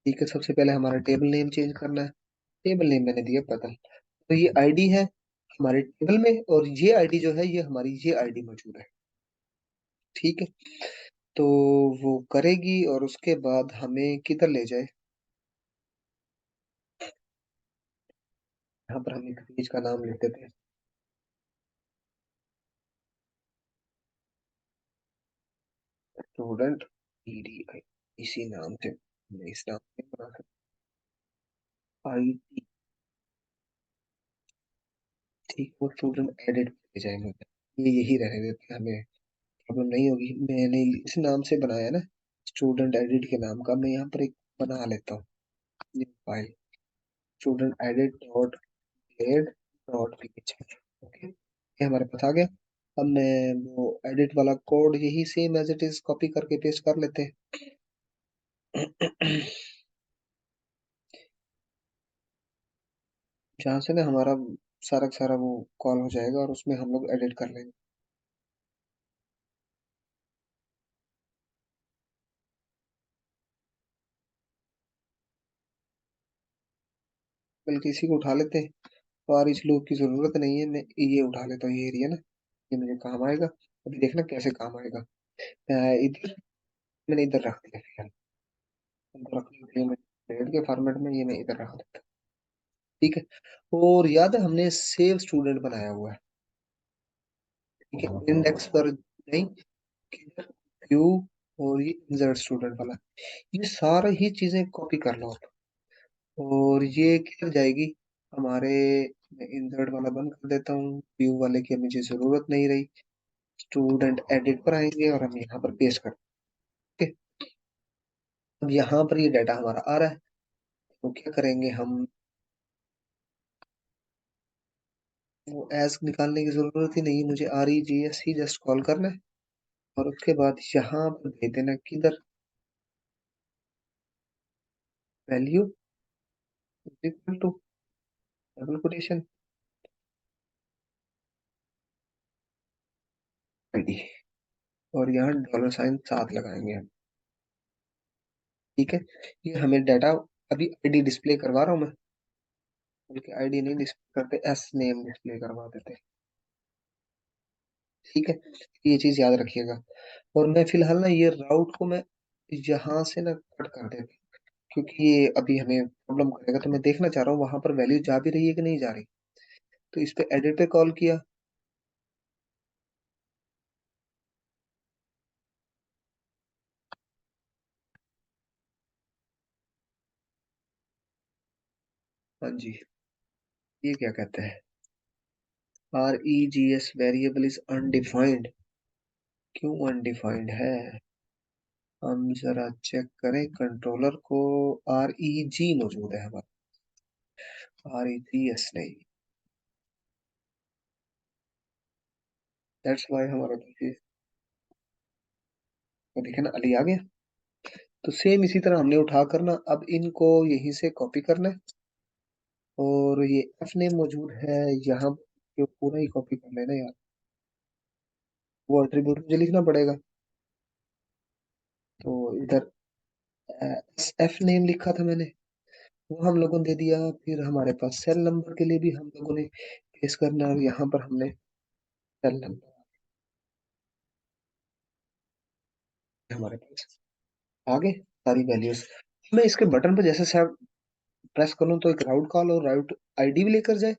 ठीक है, सबसे पहले हमारा टेबल नेम चेंज करना है। टेबल नेम मैंने दिया बदल, तो ये आईडी है हमारे टेबल में, और ये आईडी जो है ये हमारी ये आईडी मौजूद है। ठीक है, तो वो करेगी और उसके बाद हमें किधर ले जाए। यहाँ पर हम एक पेज का नाम लिख देते हैं, स्टूडेंट ईडीआई। इसी नाम से मैं इस नाम से बना सकता आई टी। ठीक, वो स्टूडेंट एडिट ले जाएंगे, ये यही रहने देते हैं, हमें प्रॉब्लम नहीं होगी। मैंने इस नाम से बनाया ना, स्टूडेंट एडिट के नाम का। मैं यहाँ पर एक बना लेता हूँ file, student edit dot grade dot PHP. Okay, ये हमारे पास आ गया। अब मैं वो एडिट वाला कोड यही same as it is copy करके पेस्ट कर लेते हैं। जहाँ से ना हमारा सारा का सारा वो कॉल हो जाएगा और उसमें हम लोग एडिट कर लेंगे। बल्कि इसी को उठा लेते हैं, और इस लूप की जरूरत नहीं है। मैं ये उठा लेता हूँ, ये एरिया ना, ये मुझे काम आएगा। अभी देखना कैसे काम आएगा। इधर मैंने इधर रख दिया फिर, इधर रखने के लिए मैं ग्रेड के फॉर्मेट में ये मैं इधर रख देता हूँ। ठीक है, और याद है हमने सेव स्टूडेंट बनाया हुआ है। ठीक है, इंडेक्स पर नहीं, व्यू, और ये इंसर्ट स्टूडेंट वाला, ये सारा ही चीजें कॉपी कर लो आप। और ये किधर जाएगी हमारे, मैं इंसर्ट वाला बंद कर देता हूँ, व्यू वाले की अब मुझे जरूरत नहीं रही। स्टूडेंट एडिट पर आएंगे और हम यहाँ पर पेस्ट कर देंगे। अब यहाँ पर ये डाटा हमारा आ रहा है, तो क्या करेंगे हम, वो एज निकालने की जरूरत ही नहीं है, मुझे आर ई जी एस ही जस्ट कॉल करना है। और उसके बाद यहाँ पर भेज देना किधर, value equal to double quotation ID, और यहाँ डॉलर साइन साथ लगाएंगे हम। ठीक है, ये हमें डाटा, अभी आईडी डिस्प्ले करवा रहा हूँ मैं, बल्कि आईडी नहीं डिस्प्ले करते, एस नेम डिस्प्ले करवा देते हैं। ठीक है, ये चीज याद रखिएगा। और मैं फिलहाल ना ये राउट को मैं यहाँ से ना कट कर देते हैं, क्योंकि ये अभी हमें प्रॉब्लम करेगा। तो मैं देखना चाह रहा हूँ वहां पर वैल्यू जा भी रही है कि नहीं जा रही। तो इस पे एडिट पे कॉल किया। हाँ जी। ये क्या कहते हैं, REGS वेरिएबल इज अनडिफाइंड। क्यों अनडिफाइंड है? हम जरा चेक करें कंट्रोलर को। REG मौजूद है हमारा, REGS नहीं। दैट्स वाई हमारा तो देखे ना, अली आ गया। तो सेम इसी तरह हमने उठाकर ना अब इनको यहीं से कॉपी करना है। और ये एफ नेम मौजूद है यहाँ, ये पूरा ही कॉपी कर लेना यार। वो एट्रीब्यूट मुझे लिखना पड़ेगा। तो इधर एफ नेम लिखा था मैंने, वो हम लोगों ने दे दिया। फिर हमारे पास सेल नंबर के लिए भी हम लोगों ने पेश करना है, और यहाँ पर हमने सेल नंबर हमारे पास आ गए सारी वैल्यूज। मैं इसके बटन पर जैसे से प्रेस करूँ तो एक राउट कॉल और राउट आईडी भी लेकर जाए,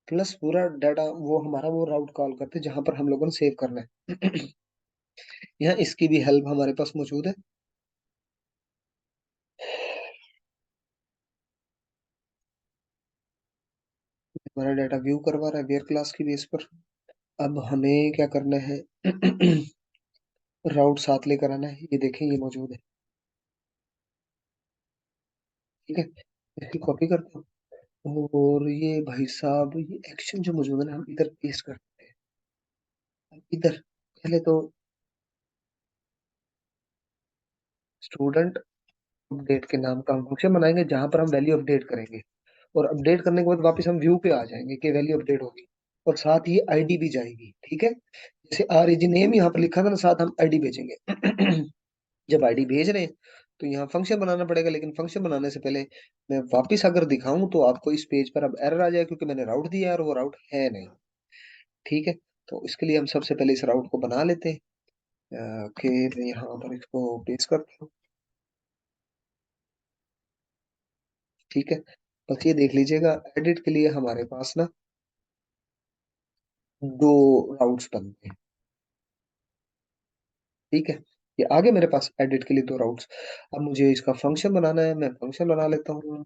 प्लस पूरा डाटा वो हमारा वो राउट कॉल करते जहां पर हम लोगों ने सेव करना है। यहाँ इसकी भी हेल्प हमारे पास मौजूद है। हमारा डाटा व्यू करवा रहा है वेयर क्लास की बेस पर। अब हमें क्या करना है, राउट साथ लेकर आना है। ये देखें ये मौजूद है, ठीक है। इसकी कॉपी करता हूँ, और ये भाई साहब ये एक्शन जो मौजूद है ना हम इधर पेस्ट करते हैं। अब इधर पहले तो स्टूडेंट अपडेट के नाम का हम फंक्शन बनाएंगे जहां पर हम वैल्यू अपडेट करेंगे। और अपडेट करने के बाद वापस हम व्यू पे आ जाएंगे कि वैल्यू अपडेट होगी। और साथ ही आईडी भी जाएगी, ठीक है। जैसे REG नेम यहाँ पर लिखा था ना, साथ हम आईडी भेजेंगे। जब आईडी भेज रहे हैं तो यहाँ फंक्शन बनाना पड़ेगा, लेकिन फंक्शन बनाने से पहले मैं वापिस अगर दिखाऊं तो आपको इस पेज पर अब एरर आ जाए, क्योंकि मैंने राउट दिया है और वो राउट है नहीं, ठीक है। तो इसके लिए हम सबसे पहले इस राउट को बना लेते हैं। कि मैं यहाँ पर इसको पेस्ट करता हूँ, ठीक है। बस ये देख लीजिएगा एडिट के लिए हमारे पास ना दो राउट्स बनते हैं, ठीक है। ये आगे मेरे पास एडिट के लिए दो राउट्स। अब मुझे इसका फंक्शन बनाना है, मैं फंक्शन बना लेता हूँ।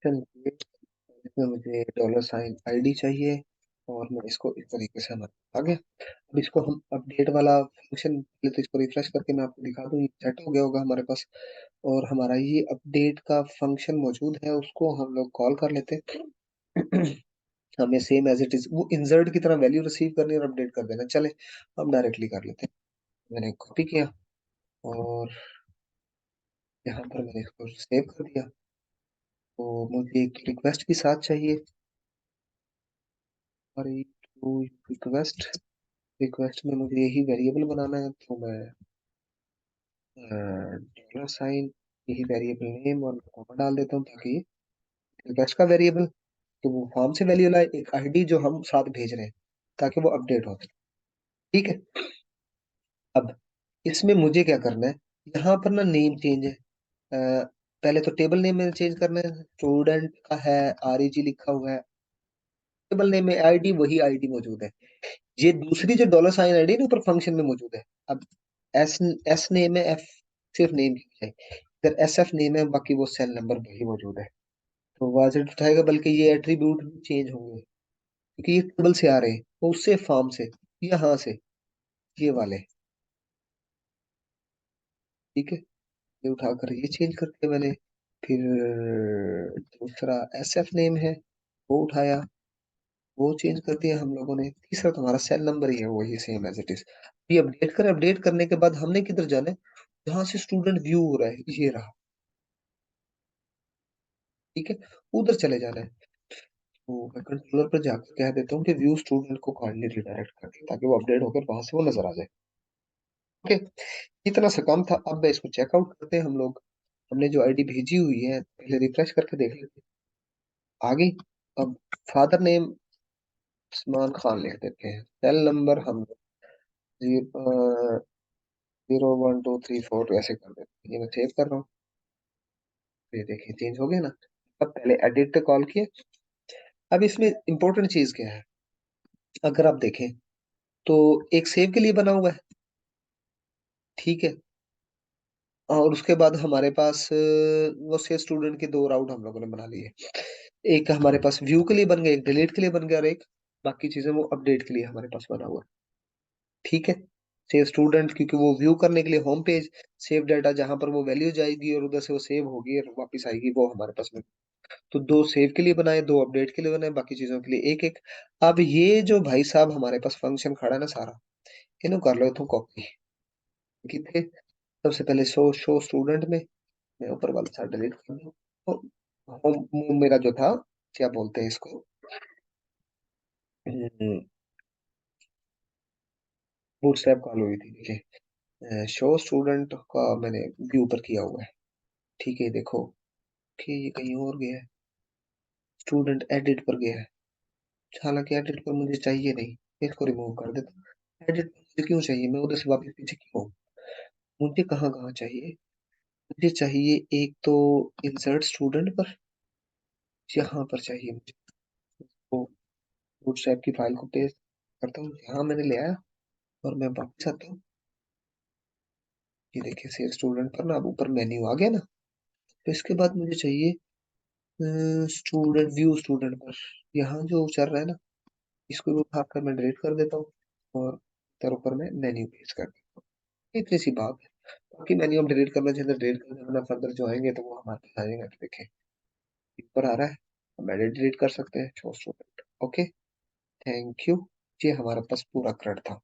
इसमें मुझे $ID चाहिए, और मैं इसको इस तरीके से बना आ गया। अब इसको हम अपडेट वाला फंक्शन, पहले तो इसको रिफ्रेश करके मैं आपको दिखा दूँ, ये सेट हो गया होगा हमारे पास। और हमारा ये अपडेट का फंक्शन मौजूद है, उसको हम लोग कॉल कर लेते हैं। हमें सेम एज इट इज वो इंसर्ट की तरह वैल्यू रिसीव करनी और अपडेट कर देना। चले हम डायरेक्टली कर लेते हैं। मैंने कॉपी किया, और यहाँ पर मैंने इसको सेव कर दिया। तो मुझे एक रिक्वेस्ट भी साथ चाहिए, और एक रिक्वेस्ट, रिक्वेस्ट में मुझे यही वेरिएबल बनाना है। तो मैं $, यही वेरिएबल नेम और कॉमा डाल देता हूँ, ताकि रिक्वेस्ट का वेरिएबल तो वो फॉर्म से वैल्यू लाए, एक आईडी जो हम साथ भेज रहे हैं ताकि वो अपडेट हो, ठीक है। अब इसमें मुझे क्या करना है, यहाँ पर ना नेम चेंज है। पहले तो टेबल नेम में चेंज करना है, स्टूडेंट का है, REG लिखा हुआ है। टेबल नेम में आईडी वही आईडी मौजूद है। ये दूसरी जो $, आईडी ना ऊपर फंक्शन में मौजूद है। अब एस एस नेम है, एफ सिर्फ नेम की है। इधर SF नेम है, बाकी वो सेल नंबर वही मौजूद है। तो वाजेड उठाएगा, बल्कि ये एट्रीब्यूट भी चेंज होंगे, क्योंकि ये टेबल से आ रहे हैं, वो उससे फॉर्म से, यहाँ से, ये वाले, ठीक है। ये उठाकर ये चेंज कर दिया मैंने। फिर दूसरा SF नेम है, वो उठाया, वो चेंज कर दिया हम लोगों ने। तीसरा तुम्हारा सेल नंबर ही है, वही सेम एज इट इज। ये अपडेट कर, अपडेट करने के बाद हमने किधर जाना है, जहां से स्टूडेंट व्यू हो रहा है, ये रहा, ठीक है। उधर चले जाना है। तो मैं कंट्रोलर पर जाकर कह देता हूँ कि व्यू स्टूडेंट को काइंडली रिडायरेक्ट कर दे, ताकि वो अपडेट होकर वहां से वो नजर आ जाए, ओके। इतना सा काम था। अब मैं इसको चेकआउट करते हैं हम लोग। हमने जो आईडी भेजी हुई है पहले रिफ्रेश करके देख लेते हैं, आ गई। अब फादर नेम उस्मान खान लिख देते हैं, सेल नंबर हम zero one two three four ऐसे कर देते हैं। ये मैं सेव कर रहा हूँ। तो ये देखिए चेंज हो गया ना। अब पहले एडिट पे कॉल किया। अब इसमें इंपॉर्टेंट चीज क्या है, अगर आप देखें तो एक सेव के लिए बना हुआ है, ठीक है। और उसके बाद हमारे पास वो सेव स्टूडेंट के दो राउट हम लोगों ने बना लिए। एक हमारे पास व्यू के लिए बन गया, एक डिलीट के लिए बन गया, और एक बाकी चीजें वो अपडेट के लिए हमारे पास बना हुआ है, ठीक है। सेव स्टूडेंट क्योंकि वो व्यू करने के लिए होम पेज, सेव डाटा जहां पर वो वैल्यू जाएगी और उधर से वो सेव होगी और वापस आएगी, वो हमारे पास में। तो दो सेव के लिए बनाए, दो अपडेट के लिए बनाए, बाकी चीजों के लिए एक एक। अब ये जो भाई साहब हमारे पास फंक्शन खड़ा है ना सारा, इन्हों कर लो तो कॉपी कितने। सबसे पहले शो शो स्टूडेंट में मैं ऊपर वाला सारा डिलीट कर दूं। तो होम मेरा जो था, क्या बोलते हैं इसको, बूटस्ट्रैप कॉल हुई थी, ठीक है। शो स्टूडेंट का मैंने व्यू पर किया हुआ है, ठीक है। देखो कि ये कहीं और गया है, स्टूडेंट एडिट पर गया है। हालांकि एडिट पर मुझे चाहिए नहीं, इसको रिमूव कर देता हूँ। एडिट पर मुझे क्यों चाहिए, मैं उधर से वापस पीछे क्यों आऊं? मुझे कहाँ कहाँ चाहिए, मुझे चाहिए एक तो इंसर्ट स्टूडेंट पर, यहाँ पर चाहिए मुझे। वो बूटस्ट्रैप की फाइल को पेस्ट करता हूँ, यहाँ मैंने ले आया और मैं वापस आता हूँ। ये देखिए सेव स्टूडेंट पर ना, अब ऊपर मेन्यू आ गया ना। तो इसके बाद मुझे चाहिए स्टूडेंट व्यू स्टूडेंट पर, यहाँ जो चल रहा है ना, इसको भी उठाकर मैं डिलीट कर देता हूँ और इधर ऊपर मैं मेन्यू पेस्ट कर देता हूँ। इतनी सी बात है। बाकी मेन्यू हम डिलीट करना चाहते हैं डिलीट कर देना, फर्दर जो आएंगे तो वो हमारे पास आ जाएंगे। तो देखें ऊपर आ रहा है, हम एडिट डिलीट कर सकते हैं show student. Okay, thank you. ये हमारा पास पूरा क्रेड था।